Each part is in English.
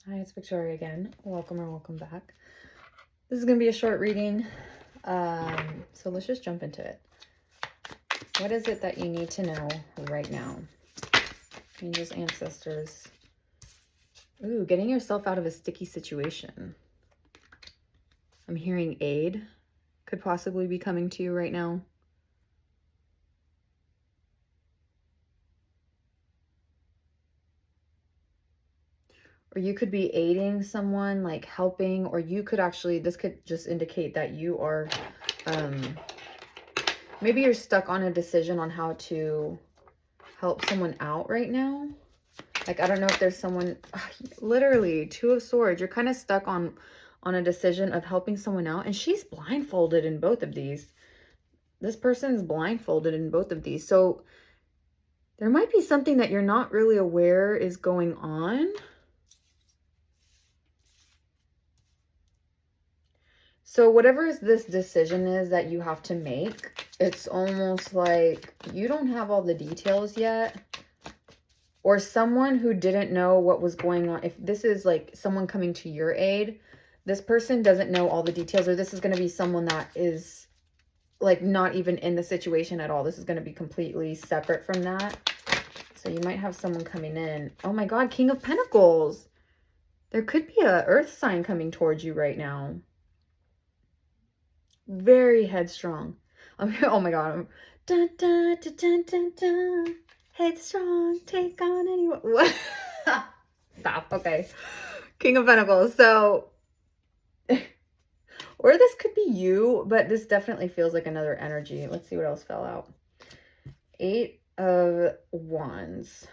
Hi, it's Victoria again. Welcome or welcome back. This is going to be a short reading, so let's just jump into it. What is it that you need to know right now? Angels, ancestors. Ooh, getting yourself out of a sticky situation. I'm hearing aid could possibly be coming to you right now. Or you could be aiding someone, like helping, or you could actually, this could just indicate that you are, maybe you're stuck on a decision on how to help someone out right now. Like, I don't know if there's someone, literally, Two of Swords. You're kind of stuck on a decision of helping someone out. And she's blindfolded in both of these. This person's blindfolded in both of these. So there might be something that you're not really aware is going on. So whatever this decision is that you have to make, it's almost like you don't have all the details yet. Or someone who didn't know what was going on. If this is like someone coming to your aid, this person doesn't know all the details, or this is going to be someone that is like not even in the situation at all. This is going to be completely separate from that. So you might have someone coming in. Oh my God, King of Pentacles. There could be a earth sign coming towards you right now. Very headstrong. Oh my God. Dun, dun, dun, dun, dun, dun. Headstrong, take on anyone. What? Stop. Okay. King of Pentacles. So, or this could be you, but this definitely feels like another energy. Let's see what else fell out. 8 of Wands.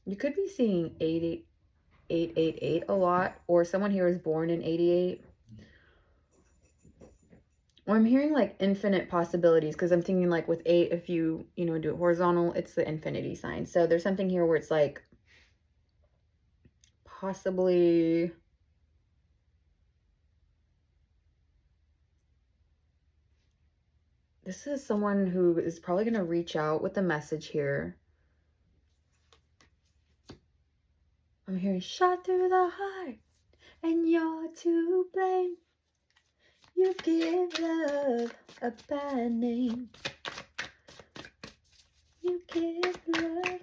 You could be seeing 888 a lot, or someone here is born in 88. Or I'm hearing like infinite possibilities, because I'm thinking like with 8, if you do it horizontal, it's the infinity sign. So there's something here where it's like possibly this is someone who is probably going to reach out with a message here. I'm hearing shot through the heart and you're to blame. You give love a bad name. You give love.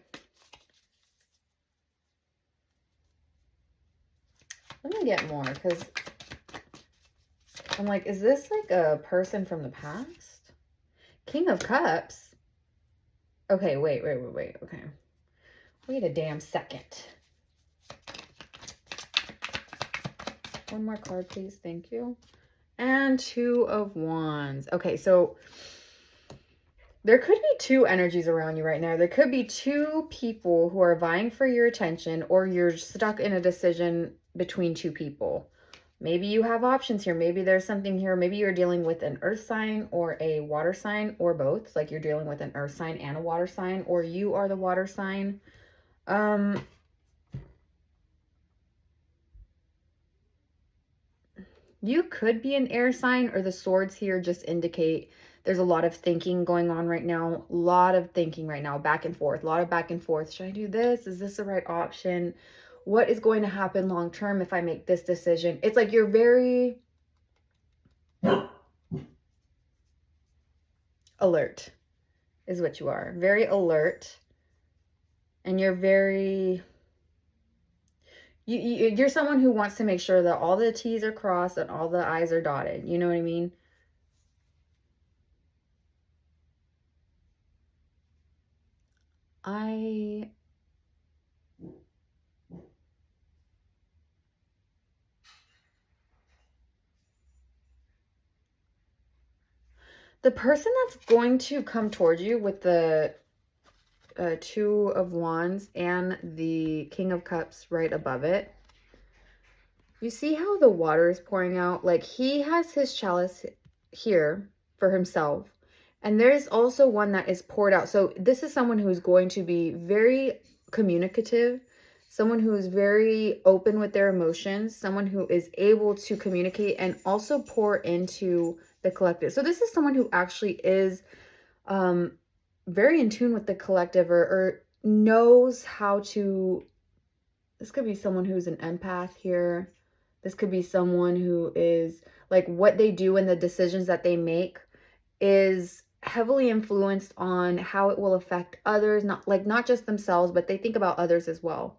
Let me get more, because I'm like, is this like a person from the past? King of Cups. Okay, wait. Okay. Wait a damn second. One more card, please. Thank you. And 2 of Wands. Okay, so there could be 2 energies around you right now. There could be 2 people who are vying for your attention, or you're stuck in a decision between 2 people. Maybe you have options here. Maybe there's something here. Maybe you're dealing with an earth sign or a water sign, or both. Like you're dealing with an earth sign and a water sign, or you are the water sign. You could be an air sign, or the swords here just indicate there's a lot of thinking going on right now. A lot of thinking right now, back and forth, a lot of back and forth. Should I do this? Is this the right option? What is going to happen long term if I make this decision? It's like you're very alert is what you are. Very alert. And you're very... You're someone who wants to make sure that all the T's are crossed and all the I's are dotted. You know what I mean? The person that's going to come towards you with the 2 of Wands and the King of Cups right above it, you see how the water is pouring out? Like he has his chalice here for himself, and there's also one that is poured out. So this is someone who's going to be very communicative, someone who is very open with their emotions, someone who is able to communicate and also pour into the collective. So this is someone who actually is very in tune with the collective, or knows how to This could be someone who's an empath here. This could be someone who is like what they do and the decisions that they make is heavily influenced on how it will affect others, not just themselves, but they think about others as well.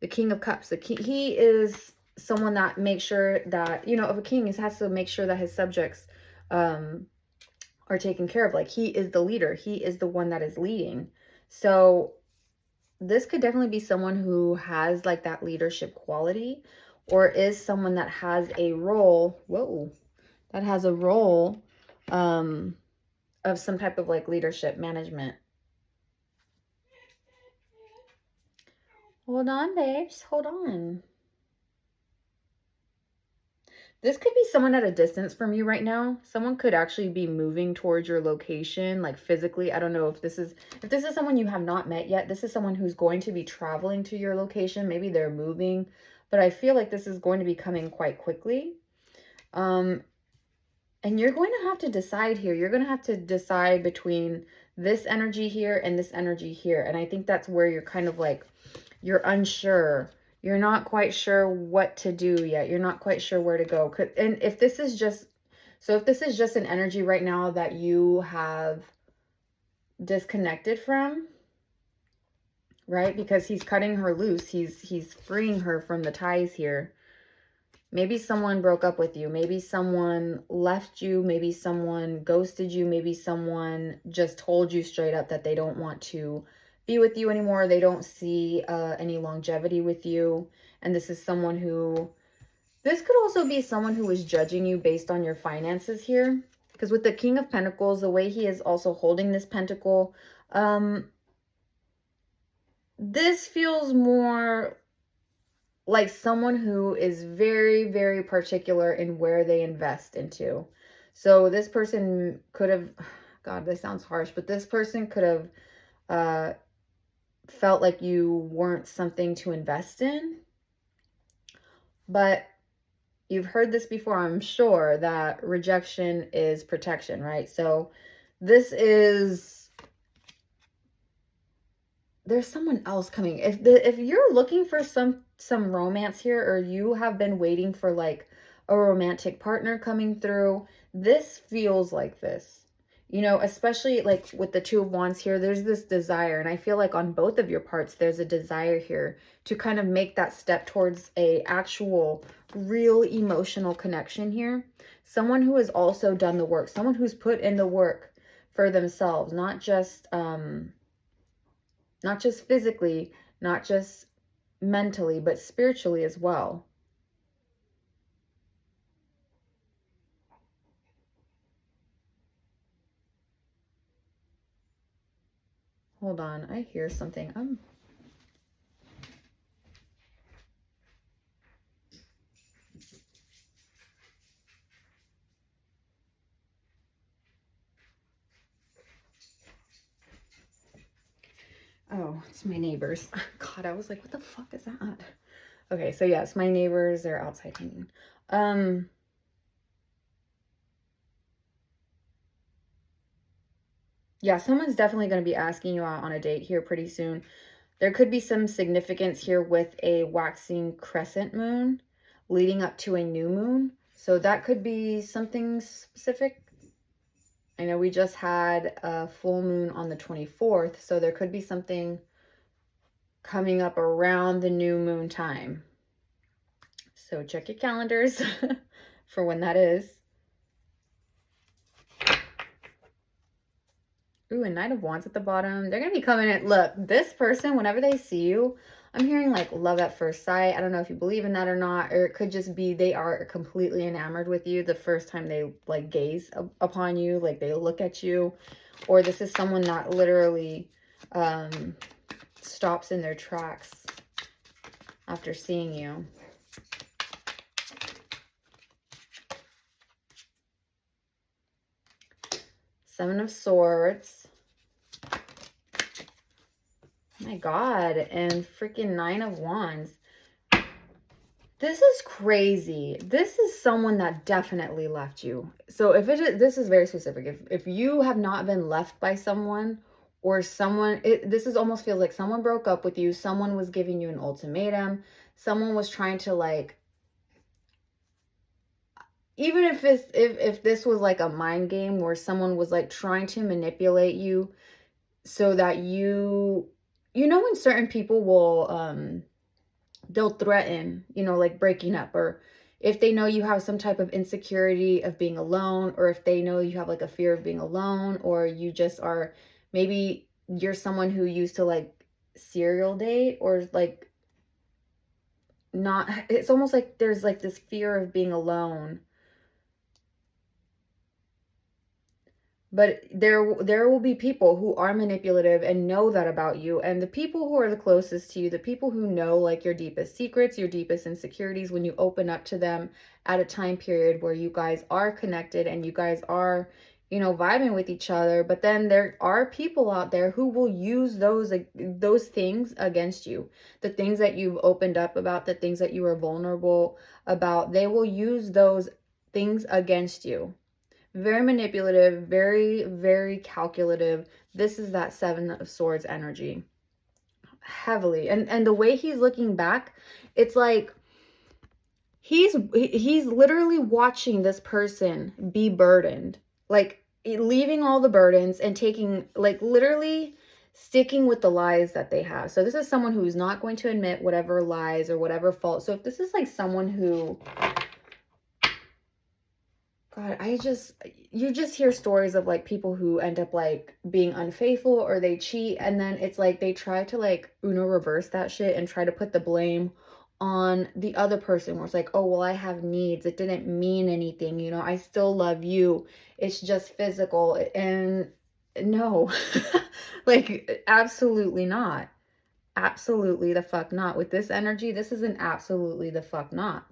The King of Cups, he is someone that makes sure that, you know, if a king has to make sure that his subjects are taken care of. Like, he is the leader. He is the one that is leading. So this could definitely be someone who has like that leadership quality, or is someone that has a role, that has a role of some type of like leadership management. Hold on, babes. Hold on. This could be someone at a distance from you right now. Someone could actually be moving towards your location, like physically. I don't know if this is someone you have not met yet. This is someone who's going to be traveling to your location. Maybe they're moving, but I feel like this is going to be coming quite quickly. And you're going to have to decide here. You're going to have to decide between this energy here and this energy here. And I think that's where you're kind of like, you're unsure. You're not quite sure what to do yet. You're not quite sure where to go. And if this is just, if this is just an energy right now that you have disconnected from, right? Because he's cutting her loose. He's freeing her from the ties here. Maybe someone broke up with you. Maybe someone left you. Maybe someone ghosted you. Maybe someone just told you straight up that they don't want to be with you anymore. They don't see any longevity with you. And this is someone who, this could also be someone who is judging you based on your finances here. Because with the King of Pentacles, the way he is also holding this pentacle, this feels more like someone who is very, very particular in where they invest into. So this person could have, God, this sounds harsh, but this person could have felt like you weren't something to invest in. But you've heard this before, I'm sure, that rejection is protection, right? So this is, there's someone else coming. If you're looking for some romance here, or you have been waiting for like a romantic partner coming through, this feels like this. You know, especially like with the Two of Wands here, there's this desire. And I feel like on both of your parts, there's a desire here to kind of make that step towards a actual real emotional connection here. Someone who has also done the work, someone who's put in the work for themselves, not just physically, not just mentally, but spiritually as well. Hold on, I hear something. Oh, it's my neighbors. God, I was like, what the fuck is that? Okay, so yes, my neighbors, they're outside hanging. Yeah, someone's definitely going to be asking you out on a date here pretty soon. There could be some significance here with a waxing crescent moon leading up to a new moon. So that could be something specific. I know we just had a full moon on the 24th, so there could be something coming up around the new moon time. So check your calendars for when that is. Ooh, a Knight of Wands at the bottom. They're going to be coming in. Look, this person, whenever they see you, I'm hearing like love at first sight. I don't know if you believe in that or not. Or it could just be they are completely enamored with you the first time they like gaze upon you. Like they look at you. Or this is someone that literally stops in their tracks after seeing you. Seven of Swords. My God. And freaking Nine of Wands. This is crazy. This is someone that definitely left you. So if it is, this is very specific. If you have not been left by someone, or someone, this is almost feels like someone broke up with you, someone was giving you an ultimatum, someone was trying to like, even if if this was like a mind game where someone was like trying to manipulate you so that you know when certain people will they'll threaten, you know, like breaking up, or if they know you have some type of insecurity of being alone, or if they know you have like a fear of being alone, or you just are, maybe you're someone who used to like serial date, or like not, it's almost like there's like this fear of being alone. But there will be people who are manipulative and know that about you. And the people who are the closest to you, the people who know like your deepest secrets, your deepest insecurities, when you open up to them at a time period where you guys are connected and you guys are, you know, vibing with each other. But then there are people out there who will use those things against you. The things that you've opened up about, the things that you were vulnerable about, they will use those things against you. Very manipulative, very, very calculative. This is that Seven of Swords energy. Heavily. And the way he's looking back, it's like he's literally watching this person be burdened. Like leaving all the burdens and taking, like, literally sticking with the lies that they have. So this is someone who's not going to admit whatever lies or whatever fault. So if this is like someone who, God, you just hear stories of like people who end up like being unfaithful or they cheat, and then it's like they try to like Uno reverse that shit and try to put the blame on the other person, where it's like, oh, well, I have needs. It didn't mean anything. You know, I still love you. It's just physical. And no, like, absolutely not. Absolutely the fuck not. With this energy, this is an absolutely the fuck not.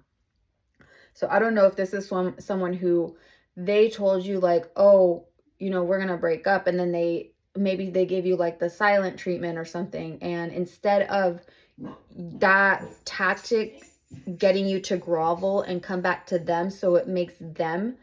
So I don't know if this is someone who they told you like, oh, you know, we're going to break up. And then maybe they give you like the silent treatment or something. And instead of that tactic getting you to grovel and come back to them, so it makes them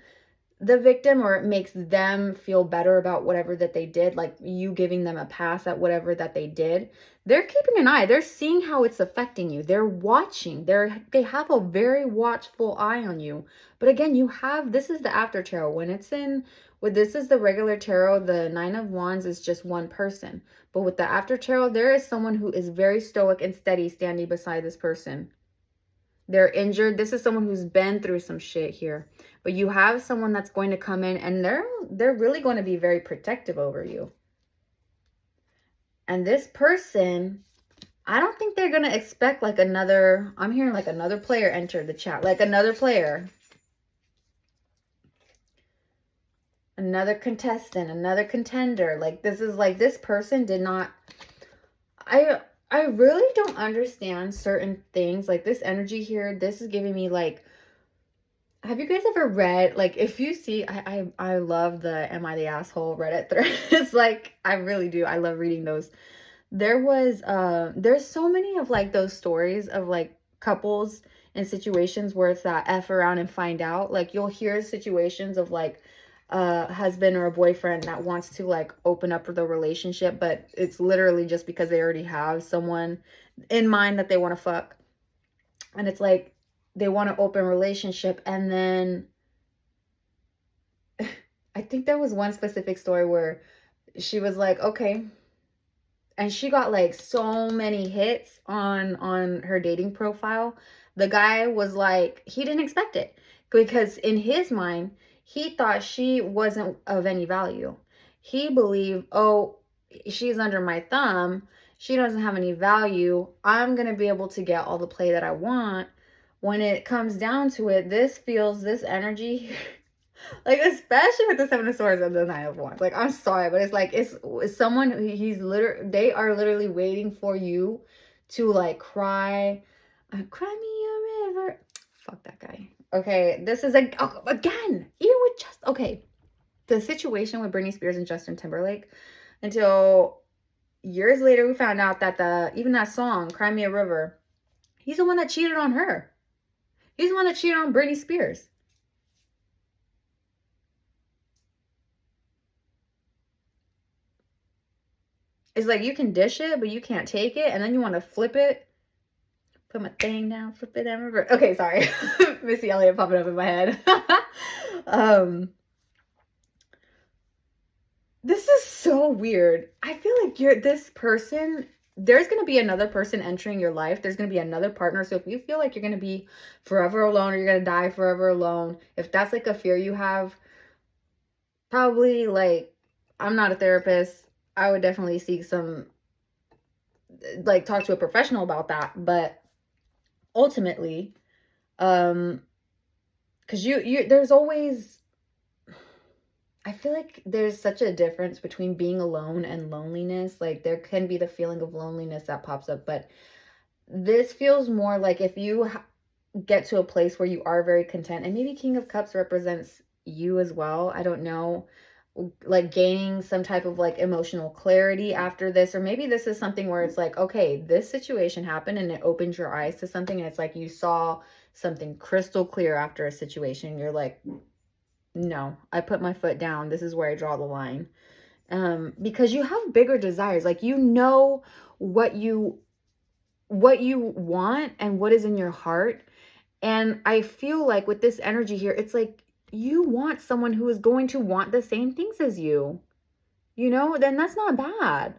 the victim, or it makes them feel better about whatever that they did, like you giving them a pass at whatever that they did, they're keeping an eye. They're seeing how it's affecting you. They're watching. They have a very watchful eye on you. But again, you have, this is the after tarot. When it's in, with this is the regular tarot, the Nine of Wands is just one person. But with the after tarot, there is someone who is very stoic and steady standing beside this person. They're injured. This is someone who's been through some shit here. But you have someone that's going to come in and they're really going to be very protective over you. And this person, I don't think they're going to expect like another, I'm hearing like another player enter the chat. Like another player. Another contestant, another contender. Like this is like, this person did not, I really don't understand certain things. Like this energy here, this is giving me like, have you guys ever read, like, if you see, I love the Am I the Asshole Reddit thread. It's like, I really do. I love reading those. There's so many of like those stories of like couples in situations where it's that F around and find out. Like you'll hear situations of like a husband or a boyfriend that wants to like open up for the relationship, but it's literally just because they already have someone in mind that they want to fuck. And it's like, they want an open relationship, and then I think there was one specific story where she was like, okay, and she got like so many hits on her dating profile. The guy was like, he didn't expect it, because in his mind he thought she wasn't of any value. He believed, oh, she's under my thumb, she doesn't have any value, I'm gonna be able to get all the play that I want. When it comes down to it, this energy, like, especially with the Seven of Swords and the Nine of Wands. Like, I'm sorry, but it's like, it's someone, they are literally waiting for you to, like, cry me a river. Fuck that guy. Okay, this is, like, oh, again, even with just, okay, the situation with Britney Spears and Justin Timberlake, until years later, we found out that even that song, Cry Me a River, he's the one that cheated on her. He's the one that cheated on Britney Spears. It's like you can dish it, but you can't take it. And then you want to flip it. Put my thing down, flip it, and reverse. Okay, sorry. Missy Elliott popping up in my head. This is so weird. I feel like this person, there's going to be another person entering your life. There's going to be another partner. So if you feel like you're going to be forever alone or you're going to die forever alone, if that's like a fear you have, probably like, I'm not a therapist. I would definitely seek some, like talk to a professional about that. But ultimately, because there's always, I feel like there's such a difference between being alone and loneliness. Like there can be the feeling of loneliness that pops up, but this feels more like if you get to a place where you are very content, and maybe King of Cups represents you as well. I don't know, like gaining some type of like emotional clarity after this, or maybe this is something where it's like, okay, this situation happened and it opens your eyes to something, and it's like you saw something crystal clear after a situation. You're like, no, I put my foot down. This is where I draw the line. Because you have bigger desires. Like you know what you want and what is in your heart. And I feel like with this energy here, it's like you want someone who is going to want the same things as you. You know, then that's not bad.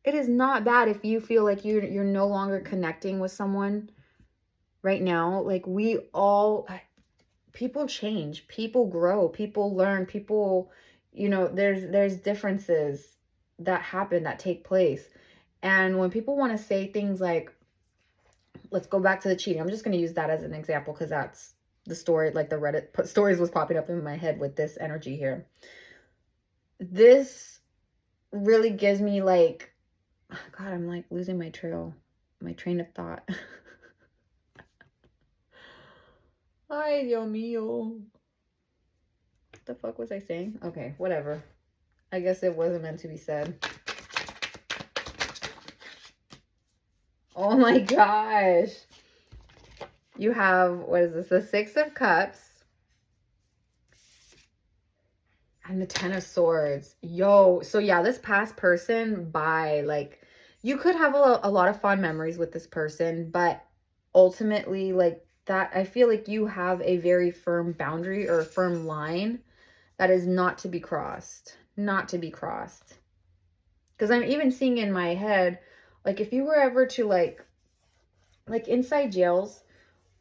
It is not bad if you feel like you're no longer connecting with someone right now. Like people change, people grow, people learn, people, there's differences that happen, that take place. And when people want to say things like, let's go back to the cheating, I'm just going to use that as an example because that's the story, like the Reddit stories was popping up in my head with this energy here. This really gives me like, oh God, I'm like losing my train of thought. Ay, Dios mío. What the fuck was I saying? Okay, whatever. I guess it wasn't meant to be said. Oh my gosh. You have, what is this? The Six of Cups. And the Ten of Swords. Yo, so yeah, this past person, you could have a lot of fond memories with this person, but ultimately, like that, I feel like you have a very firm boundary or a firm line that is not to be crossed. Not to be crossed. Because I'm even seeing in my head, like if you were ever to like inside jails,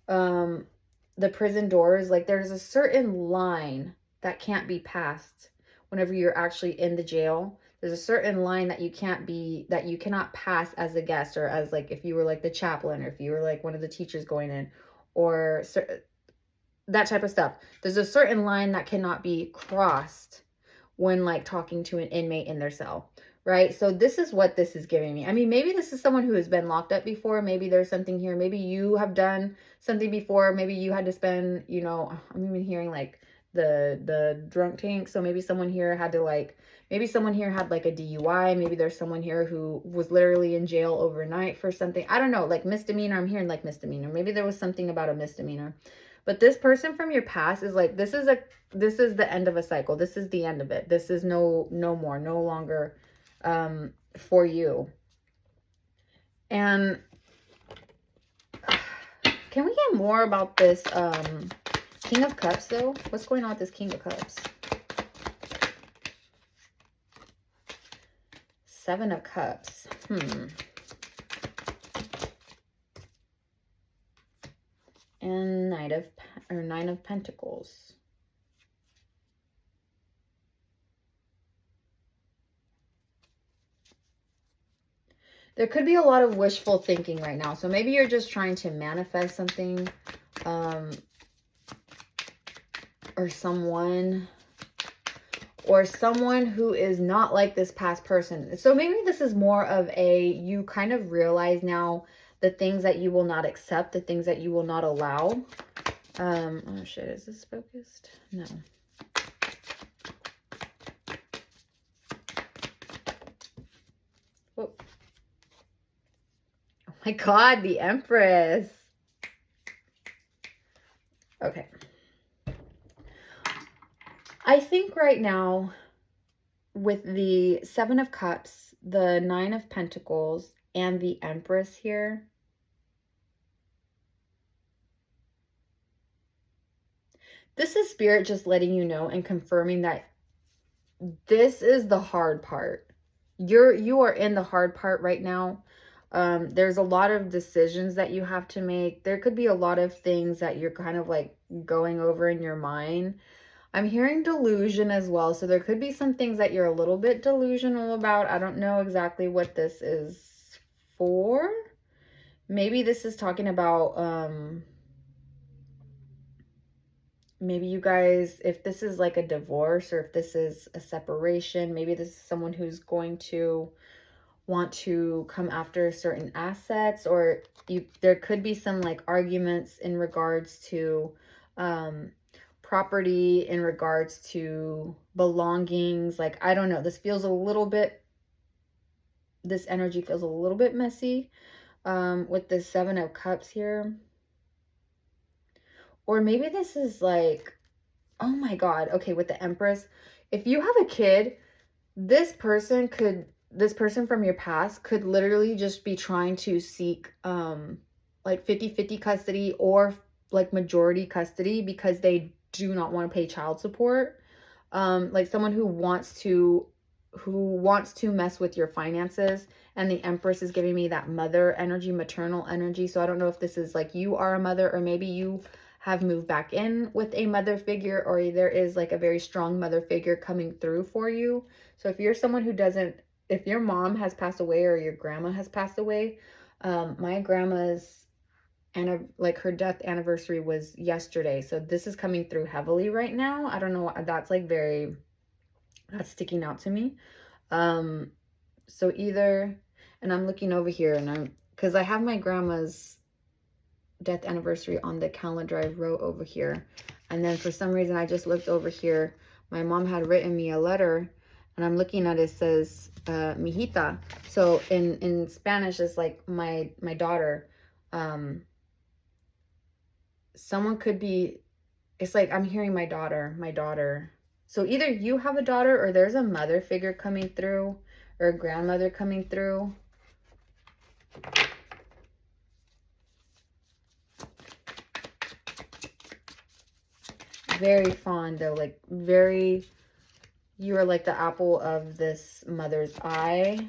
the prison doors, like there's a certain line that can't be passed whenever you're actually in the jail. There's a certain line that you cannot pass as a guest, or as like if you were like the chaplain, or if you were like one of the teachers going in, or that type of stuff. There's a certain line that cannot be crossed when like talking to an inmate in their cell, right? So this is what this is giving me. I mean, maybe this is someone who has been locked up before. Maybe there's something here. Maybe you have done something before. Maybe you had to spend, I'm even hearing like the drunk tank. So maybe someone here had like a DUI. Maybe there's someone here who was literally in jail overnight for something. I don't know, like misdemeanor. I'm hearing like misdemeanor. Maybe there was something about a misdemeanor. But this person from your past is like, this is the end of a cycle. This is the end of it. This is no more, no longer for you. And can we get more about this King of Cups though? What's going on with this King of Cups? Seven of Cups. And Nine of Pentacles. There could be a lot of wishful thinking right now. So maybe you're just trying to manifest something, or someone who is not like this past person. So maybe this is more of you kind of realize now the things that you will not accept, the things that you will not allow. Oh shit, is this focused? No. Whoa. Oh my God, the Empress. Okay. I think right now with the Seven of Cups, the Nine of Pentacles, and the Empress here, this is Spirit just letting you know and confirming that this is the hard part. You are in the hard part right now. There's a lot of decisions that you have to make. There could be a lot of things that you're kind of like going over in your mind. I'm hearing delusion as well. So there could be some things that you're a little bit delusional about. I don't know exactly what this is for. Maybe this is talking about, maybe you guys, if this is like a divorce or if this is a separation, maybe this is someone who's going to want to come after certain assets, or there could be some like arguments in regards to property, in regards to belongings. Like, I don't know, this energy feels a little bit messy with the Seven of Cups here. Or maybe this is like, oh my God, okay, with the Empress, if you have a kid, this person from your past could literally just be trying to seek like 50-50 custody, or like majority custody, because they do not want to pay child support. Like someone who wants to mess with your finances. And the Empress is giving me that mother energy, maternal energy. So I don't know if this is like you are a mother, or maybe you have moved back in with a mother figure, or there is like a very strong mother figure coming through for you. So if you're someone who doesn't, if your mom has passed away or your grandma has passed away, my grandma's like her death anniversary was yesterday. So this is coming through heavily right now. I don't know, that's like that's sticking out to me. So either, and I'm looking over here, and because I have my grandma's death anniversary on the calendar I wrote over here, and then for some reason I just looked over here, my mom had written me a letter, and I'm looking at it, says mijita. So in Spanish it's like my daughter. Someone could be, it's like I'm hearing my daughter. So either you have a daughter, or there's a mother figure coming through, or a grandmother coming through. Very fond though, like very, you are like the apple of this mother's eye.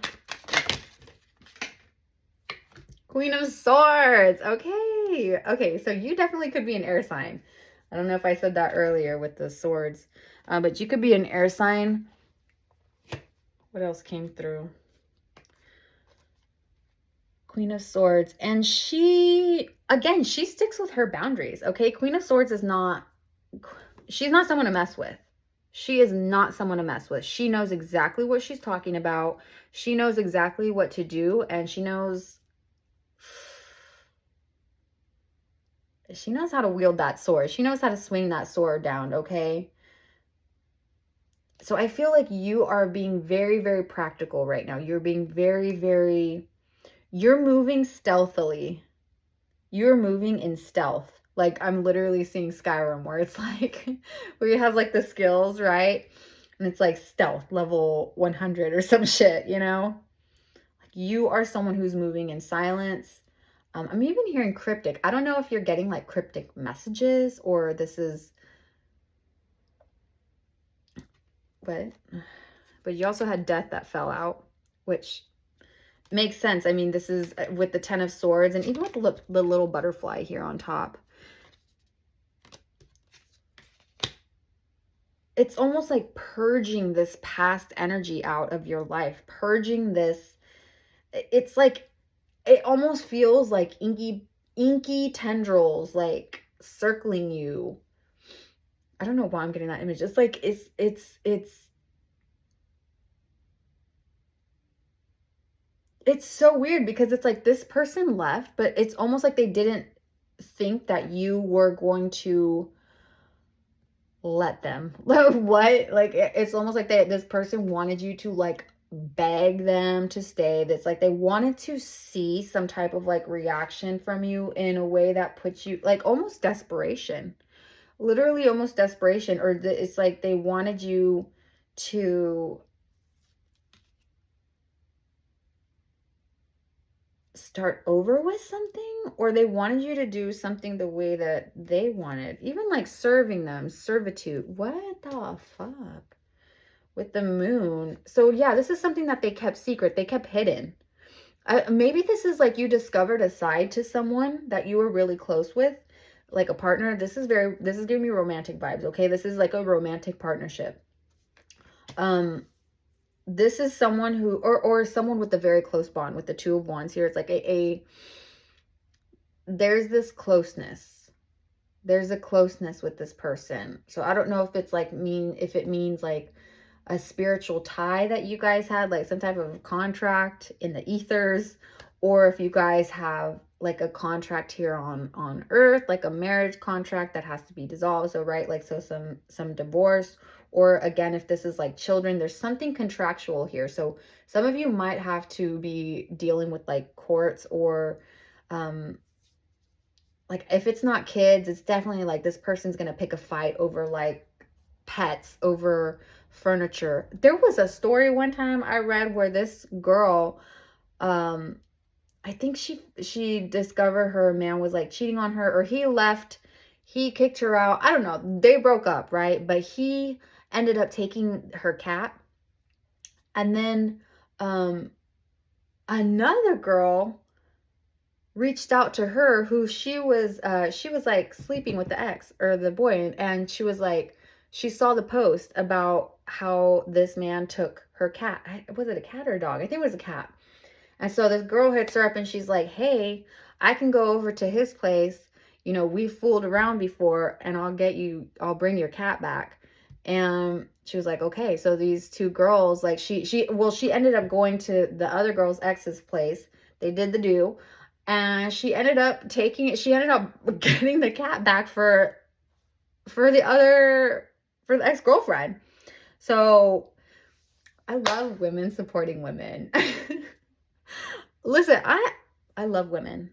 Queen of Swords. Okay, so you definitely could be an air sign. I don't know if I said that earlier with the swords, but you could be an air sign. What else came through? Queen of Swords. And she sticks with her boundaries, okay? Queen of Swords is not, she's not someone to mess with. She is not someone to mess with. She knows exactly what she's talking about. She knows exactly what to do, and she knows how to wield that sword. She knows how to swing that sword down, okay? So I feel like you are being very, very practical right now. You're being very, very, you're moving stealthily. You're moving in stealth. Like, I'm literally seeing Skyrim, where it's like, where he has like the skills, right? And it's like stealth level 100 or some shit, you know? Like, you are someone who's moving in silence. I'm even hearing cryptic. I don't know if you're getting like cryptic messages, or this is, but you also had death that fell out, which makes sense. I mean, this is with the Ten of Swords, and even with the little butterfly here on top. It's almost like purging this past energy out of your life. Purging this. It's like, it almost feels like inky tendrils like circling you. I don't know why I'm getting that image. It's like, it's so weird, because it's like this person left, but it's almost like they didn't think that you were going to let them. What? Like, it's almost like this person wanted you to like beg them to stay. That's like they wanted to see some type of like reaction from you in a way that puts you like almost desperation. Literally almost desperation. Or it's like they wanted you to start over with something, or they wanted you to do something the way that they wanted, even like serving them, servitude. What the fuck with the moon? So yeah, this is something that they kept secret, they kept hidden. Maybe this is like you discovered a side to someone that you were really close with, like a partner. This is giving me romantic vibes, okay? This is like a romantic partnership. This is someone who, or someone with a very close bond with the Two of Wands here. It's like there's this closeness. There's a closeness with this person. So I don't know if it's like if it means like a spiritual tie that you guys had, like some type of contract in the ethers, or if you guys have like a contract here on earth, like a marriage contract that has to be dissolved. So right, like so some divorce, or again, if this is like children, there's something contractual here. So some of you might have to be dealing with like courts, or like if it's not kids, it's definitely like this person's gonna pick a fight over like pets, over furniture. There was a story one time I read where this girl, I think she discovered her man was like cheating on her, or he left, he kicked her out. I don't know. They broke up, right? But he ended up taking her cat. And then another girl reached out to her, who she was like sleeping with the ex or the boy, and she was like, she saw the post about how this man took her cat. Was it a cat or a dog? I think it was a cat. And so this girl hits her up and she's like, hey, I can go over to his place. You know, we fooled around before, and I'll bring your cat back. And she was like, okay. So these two girls, like she ended up going to the other girl's ex's place. They did the do. And she ended up getting the cat back for the ex-girlfriend. So I love women supporting women. Listen, I love women.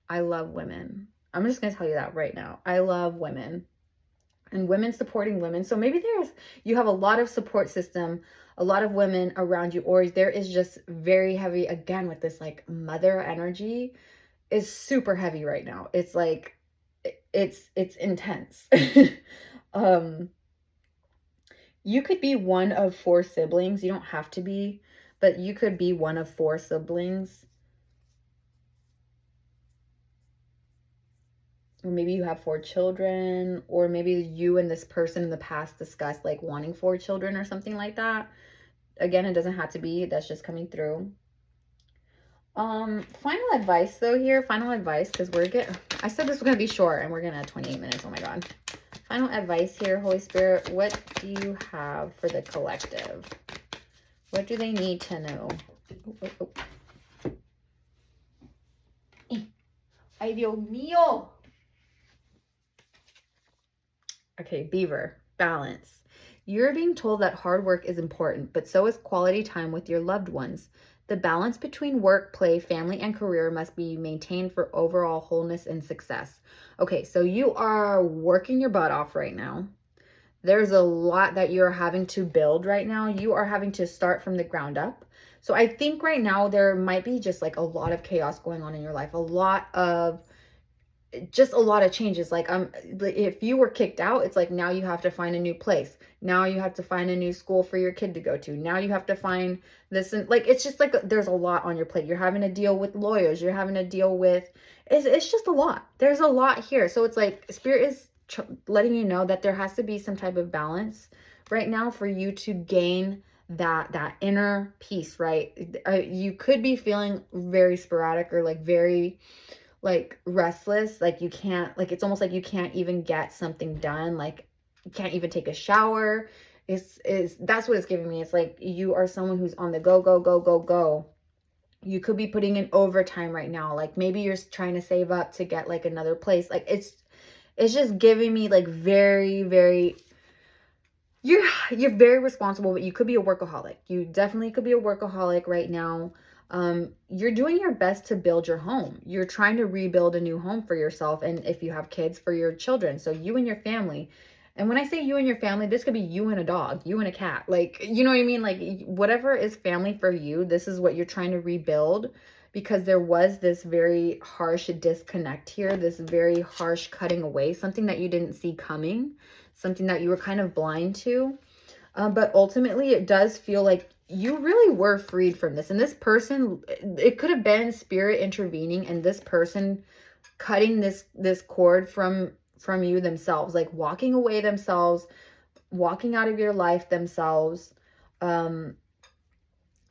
I love women. I'm just going to tell you that right now. I love women. And women supporting women. So maybe you have a lot of support system, a lot of women around you, or there is just very heavy, again, with this like mother energy is super heavy right now. It's like, it's intense. You could be one of 4 siblings. You don't have to be, but you could be one of 4 siblings. Or maybe you have 4 children, or maybe you and this person in the past discussed like wanting 4 children or something like that. Again, it doesn't have to be, that's just coming through. Final advice though here, final advice, because I said this was going to be short and we're going to 28 minutes. Oh my God. Final advice here, Holy Spirit, what do you have for the collective? What do they need to know? Ay, Dios mío. Okay, Beaver, balance. You're being told that hard work is important, but so is quality time with your loved ones. The balance between work, play, family, and career must be maintained for overall wholeness and success. Okay, so you are working your butt off right now. There's a lot that you're having to build right now. You are having to start from the ground up. So I think right now there might be just like a lot of chaos going on in your life. A lot of changes. Like if you were kicked out, it's like now you have to find a new place. Now you have to find a new school for your kid to go to. Now you have to find this, and like it's just like there's a lot on your plate. You're having to deal with lawyers. You're having to deal with it's just a lot. There's a lot here. So it's like Spirit is letting you know that there has to be some type of balance right now for you to gain that inner peace, right? You could be feeling very sporadic, or like very like restless, like you can't, like it's almost like you can't even get something done, like you can't even take a shower. That's what it's giving me. It's like you are someone who's on the go. You could be putting in overtime right now. Like maybe you're trying to save up to get like another place. Like it's just giving me like very you're very responsible, but you could be a workaholic. You definitely could be a workaholic right now. You're doing your best to build your home. You're trying to rebuild a new home for yourself, and if you have kids, for your children. So you and your family. And when I say you and your family, this could be you and a dog, you and a cat. Like, you know what I mean? Like whatever is family for you, this is what you're trying to rebuild. because there was this very harsh disconnect here, this very harsh cutting away, something that you didn't see coming, something that you were kind of blind to. But ultimately, it does feel like you really were freed from this. And this person, it could have been spirit intervening and this person cutting this cord from you themselves, like walking away themselves, walking out of your life themselves,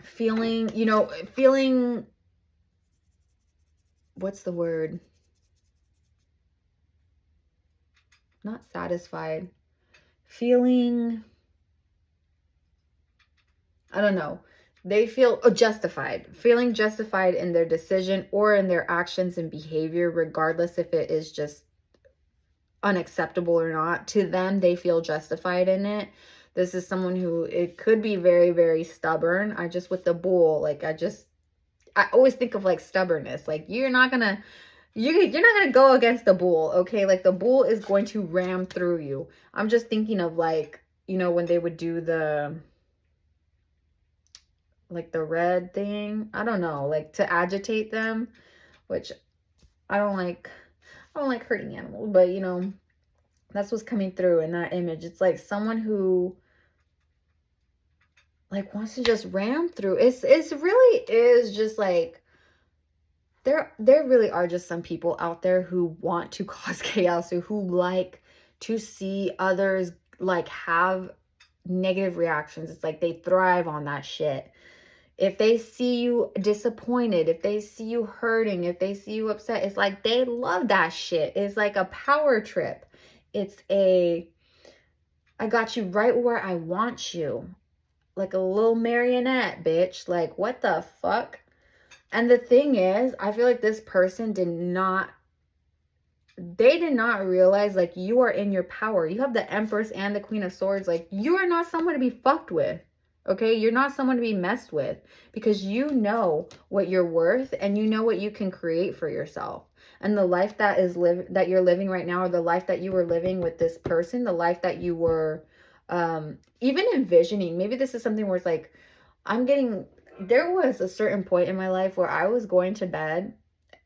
feeling, feeling, what's the word? Not satisfied. Feeling, I don't know. They feel justified, feeling justified in their decision or in their actions and behavior, regardless if it is just unacceptable or not. To them, they feel justified in it. This is someone who, it could be very, very stubborn. With the bull, like, I always think of like stubbornness. Like, you're not gonna go against the bull, okay? Like, the bull is going to ram through you. I'm just thinking of like, when they would do the red thing, I don't know, like to agitate them, which I don't like hurting animals, but that's what's coming through in that image. It's like someone who like wants to just ram through. It's really is just like, there really are just some people out there who want to cause chaos, or who like to see others like have negative reactions. It's like they thrive on that shit. If they see you disappointed, if they see you hurting, if they see you upset, it's like they love that shit. It's like a power trip. It's I got you right where I want you. Like a little marionette, bitch. Like, what the fuck? And the thing is, I feel like this person did not realize, like, you are in your power. You have the Empress and the Queen of Swords. Like, you are not someone to be fucked with. Okay, you're not someone to be messed with, because you know what you're worth and you know what you can create for yourself. And the life that you're living right now, or the life that you were living with this person, the life that you were even envisioning. Maybe this is something where it's like, there was a certain point in my life where I was going to bed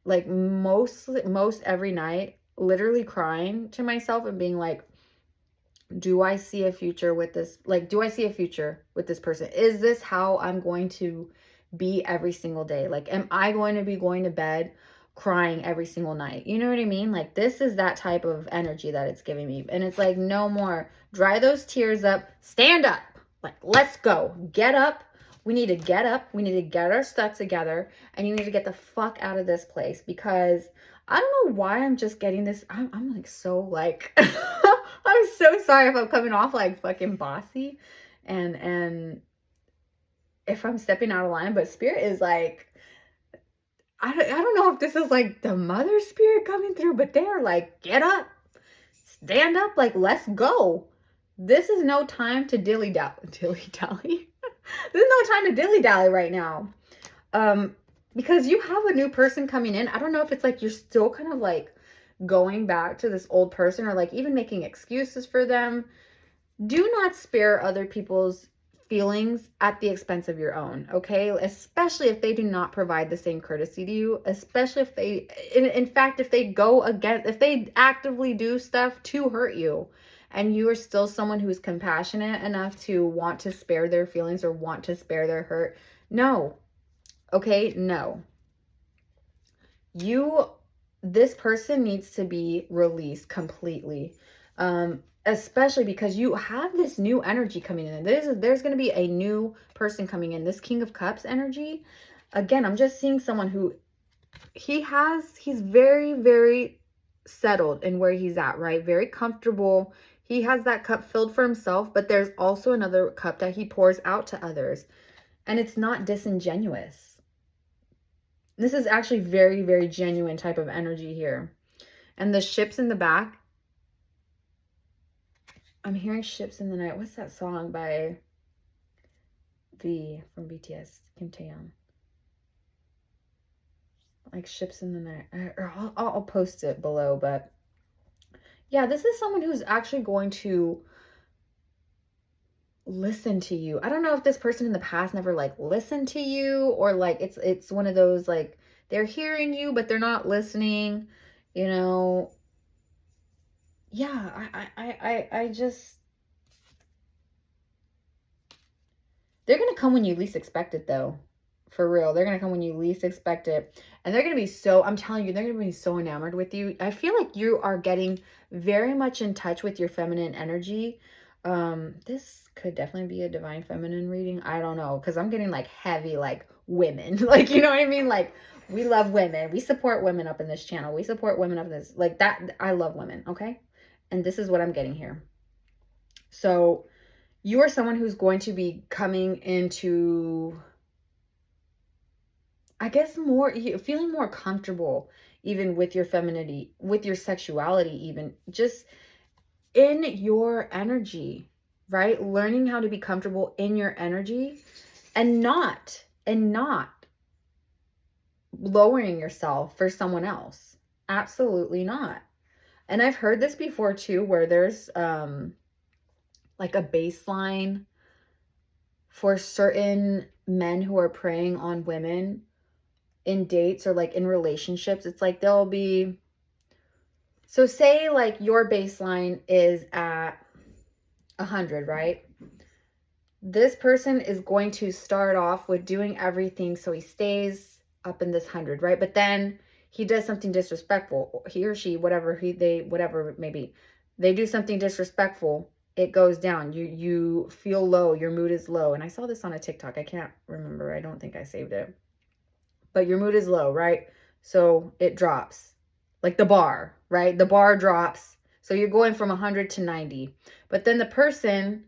like most every night, literally crying to myself and being like, do I see a future with this? Like, do I see a future with this person? Is this how I'm going to be every single day? Like, am I going to be going to bed crying every single night? You know what I mean? Like, this is that type of energy that it's giving me. And it's like, no more. Dry those tears up. Stand up. Like, let's go. Get up. We need to get up. We need to get our stuff together. And you need to get the fuck out of this place, because I don't know why I'm just getting this. I'm like so like I'm so sorry if I'm coming off like fucking bossy and if I'm stepping out of line, but spirit is like, I don't know if this is like the mother spirit coming through, but they're like, get up, stand up, like, let's go. This is no time to dilly-dally. This is no time to dilly-dally right now. Because you have a new person coming in. I don't know if it's like you're still kind of like going back to this old person, or like even making excuses for them. Do not spare other people's feelings at the expense of your own, okay? Especially if they do not provide the same courtesy to you, especially if they, in fact, if they actively do stuff to hurt you, and you are still someone who is compassionate enough to want to spare their feelings or want to spare their hurt. No. Okay, no. This person needs to be released completely. Especially because you have this new energy coming in. There's going to be a new person coming in. This King of Cups energy. Again, I'm just seeing someone who he's very, very settled in where he's at, right? Very comfortable. He has that cup filled for himself, but there's also another cup that he pours out to others. And it's not disingenuous. This is actually very, very genuine type of energy here. And the ships in the back, I'm hearing ships in the night. What's that song by V from BTS? Kim Taehyung. Like ships in the night. I'll post it below. But yeah, this is someone who's actually going to listen to you. I don't know if this person in the past never like listened to you, or like it's one of those like they're hearing you, but they're not listening, you know. Yeah, I just, they're going to come when you least expect it, though. For real. They're going to come when you least expect it. And they're going to be so, I'm telling you, they're going to be so enamored with you. I feel like you are getting very much in touch with your feminine energy. This could definitely be a divine feminine reading. I don't know. Because I'm getting like heavy, like women. Like, you know what I mean? Like, we love women. We support women up in this channel. We support women up in this. Like that. I love women. Okay. And this is what I'm getting here. So you are someone who's going to be coming into, I guess, more, feeling more comfortable even with your femininity, with your sexuality, even just in your energy, right? Learning how to be comfortable in your energy and not lowering yourself for someone else. Absolutely not. And I've heard this before too, where there's like a baseline for certain men who are preying on women in dates or like in relationships. It's like they'll be, so say like your baseline is at 100, right? This person is going to start off with doing everything so he stays up in this 100, right? But then he does something disrespectful. He or she, whatever whatever it may be, they do something disrespectful. It goes down. You feel low. Your mood is low. And I saw this on a TikTok. I can't remember. I don't think I saved it. But your mood is low, right? So it drops. Like the bar, right? The bar drops. So you're going from 100 to 90. But then the person,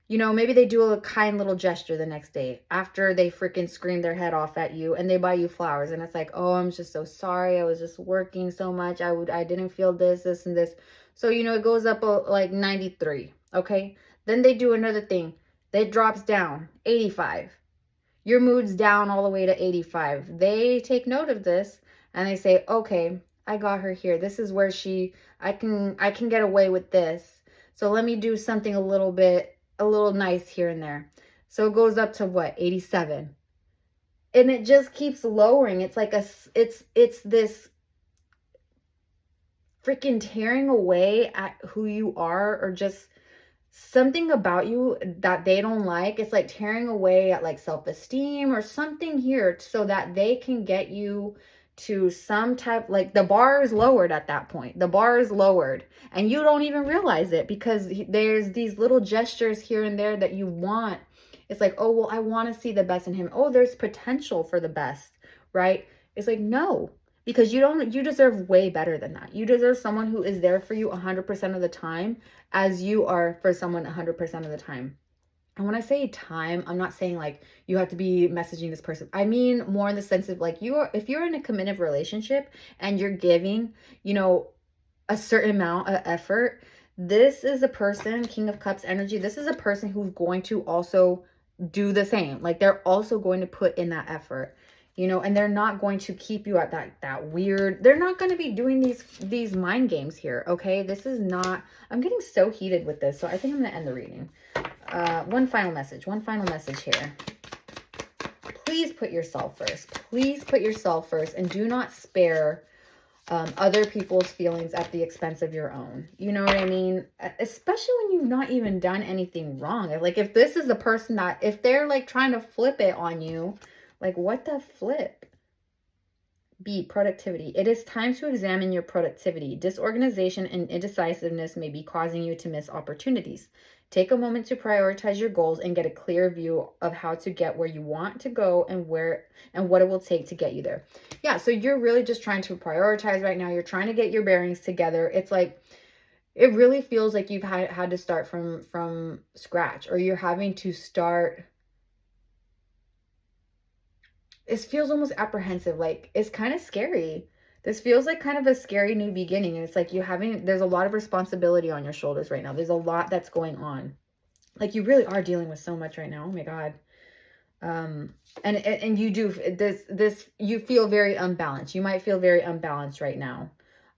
you know, maybe they do a kind little gesture the next day after they freaking scream their head off at you and they buy you flowers. And it's like, oh, I'm just so sorry. I was just working so much. I didn't feel this, and this. So, you know, it goes up like 93. Okay. Then they do another thing. That drops down 85. Your mood's down all the way to 85. They take note of this and they say, okay, I got her here. This is where I can get away with this. So let me do something a little nice here and there. So it goes up to what? 87. And it just keeps lowering. It's like it's this freaking tearing away at who you are, or just something about you that they don't like. It's like tearing away at like self-esteem or something here, so that they can get you to some type, like the bar is lowered at that point. The bar is lowered and you don't even realize it, because there's these little gestures here and there that you want. It's like, oh, well, I want to see the best in him. Oh, there's potential for the best, right? It's like, no, because you deserve way better than that. You deserve someone who is there for you 100% of the time, as you are for someone 100% of the time. And when I say time, I'm not saying like you have to be messaging this person. I mean more in the sense of like, if you're in a committed relationship and you're giving, you know, a certain amount of effort, this is a person, King of Cups energy, this is a person who's going to also do the same. Like they're also going to put in that effort, you know, and they're not going to keep you at that weird, they're not going to be doing these mind games here. Okay. This is not, I'm getting so heated with this. So I think I'm going to end the reading. One final message here. Please put yourself first. Please put yourself first, and do not spare other people's feelings at the expense of your own. You know what I mean? Especially when you've not even done anything wrong. Like if this is the person that, if they're like trying to flip it on you, like what the flip? B, productivity. It is time to examine your productivity. Disorganization and indecisiveness may be causing you to miss opportunities. Take a moment to prioritize your goals and get a clear view of how to get where you want to go and what it will take to get you there. Yeah, so you're really just trying to prioritize right now. You're trying to get your bearings together. It's like, it really feels like you've had to start from scratch, or you're having to start. It feels almost apprehensive. Like it's kind of scary. This feels like kind of a scary new beginning. And it's like there's a lot of responsibility on your shoulders right now. There's a lot that's going on. Like you really are dealing with so much right now. Oh my God. And you do this, you feel very unbalanced. You might feel very unbalanced right now.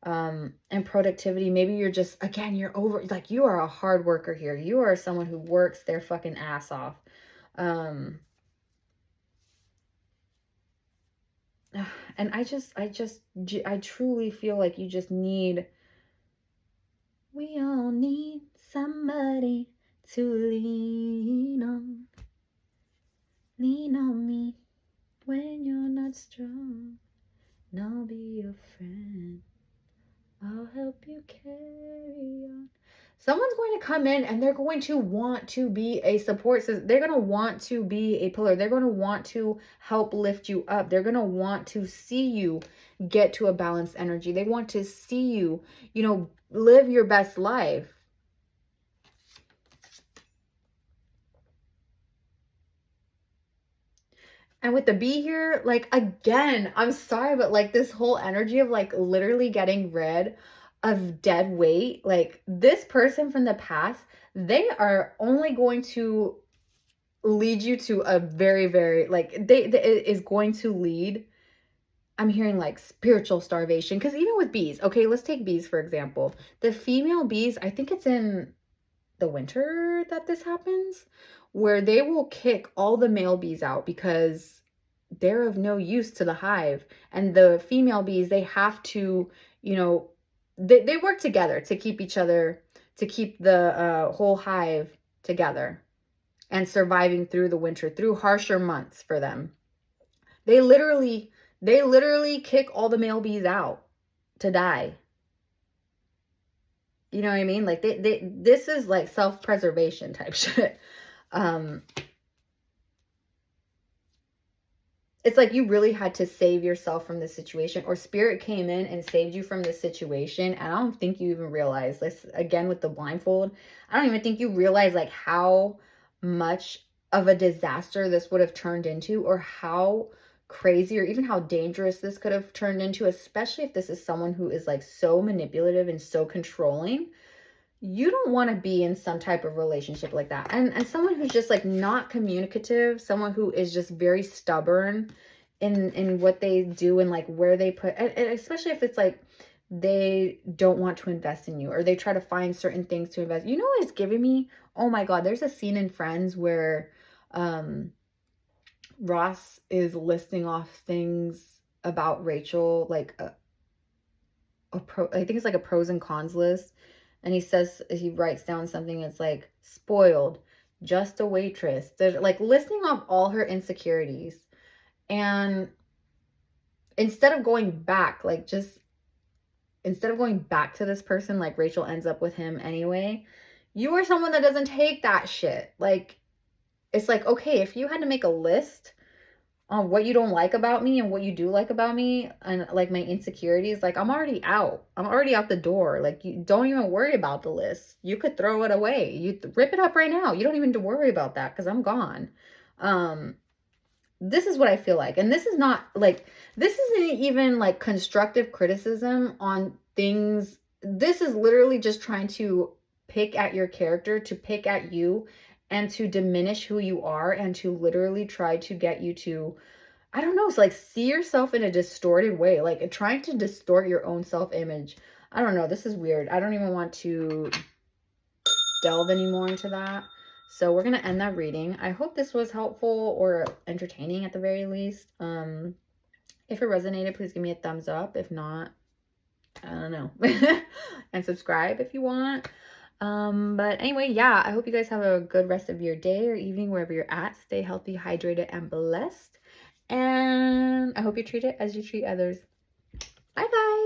And productivity, maybe you're just, again, you're over, like you are a hard worker here. You are someone who works their fucking ass off. And I truly feel like you just need, we all need somebody to lean on. Lean on me when you're not strong. And I'll be your friend. I'll help you carry on. Someone's going to come in and they're going to want to be a support system. They're going to want to be a pillar. They're going to want to help lift you up. They're going to want to see you get to a balanced energy. They want to see you, live your best life. And with the bee here, like, again, I'm sorry, but like this whole energy of like literally getting rid of dead weight, like this person from the past, they are only going to lead you to a very, very, like, it is going to lead, I'm hearing like spiritual starvation. Because even with bees, okay, let's take bees for example. The female bees, I think it's in the winter that this happens, where they will kick all the male bees out because they're of no use to the hive. And the female bees, they have to, they work together to keep each other, to keep the whole hive together and surviving through the winter, through harsher months for them. They literally kick all the male bees out to die. You know what I mean? Like this is like self-preservation type shit. It's like you really had to save yourself from this situation, or spirit came in and saved you from this situation. And I don't think you even realize this, again, with the blindfold. I don't even think you realize like how much of a disaster this would have turned into, or how crazy or even how dangerous this could have turned into, especially if this is someone who is like so manipulative and so controlling. You don't want to be in some type of relationship like that. And someone who's just like not communicative, someone who is just very stubborn in what they do and like where they put, and especially if it's like they don't want to invest in you, or they try to find certain things to invest. You know what it's giving me? Oh my God, there's a scene in Friends where Ross is listing off things about Rachel, like I think it's like a pros and cons list. And he writes down something that's like spoiled, just a waitress. They're like listing off all her insecurities. And instead of going back, instead of going back to this person, like Rachel ends up with him anyway, you are someone that doesn't take that shit. Like, it's like, okay, if you had to make a list on what you don't like about me and what you do like about me and like my insecurities, like I'm already out the door. Like, you don't even worry about the list. You could throw it away. You rip it up right now. You don't even have to worry about that because I'm gone. This is what I feel like. And this is not like, this isn't even like constructive criticism on things. This is literally just trying to pick at your character, to pick at you, and to diminish who you are, and to literally try to get you to, I don't know, it's like see yourself in a distorted way, like trying to distort your own self-image. I don't know. This is weird. I don't even want to delve anymore into that. So we're going to end that reading. I hope this was helpful or entertaining at the very least. If it resonated, please give me a thumbs up. If not, I don't know. And subscribe if you want. But anyway, yeah, I hope you guys have a good rest of your day or evening, wherever you're at. Stay healthy, hydrated, and blessed. And I hope you treat it as you treat others. Bye, guys.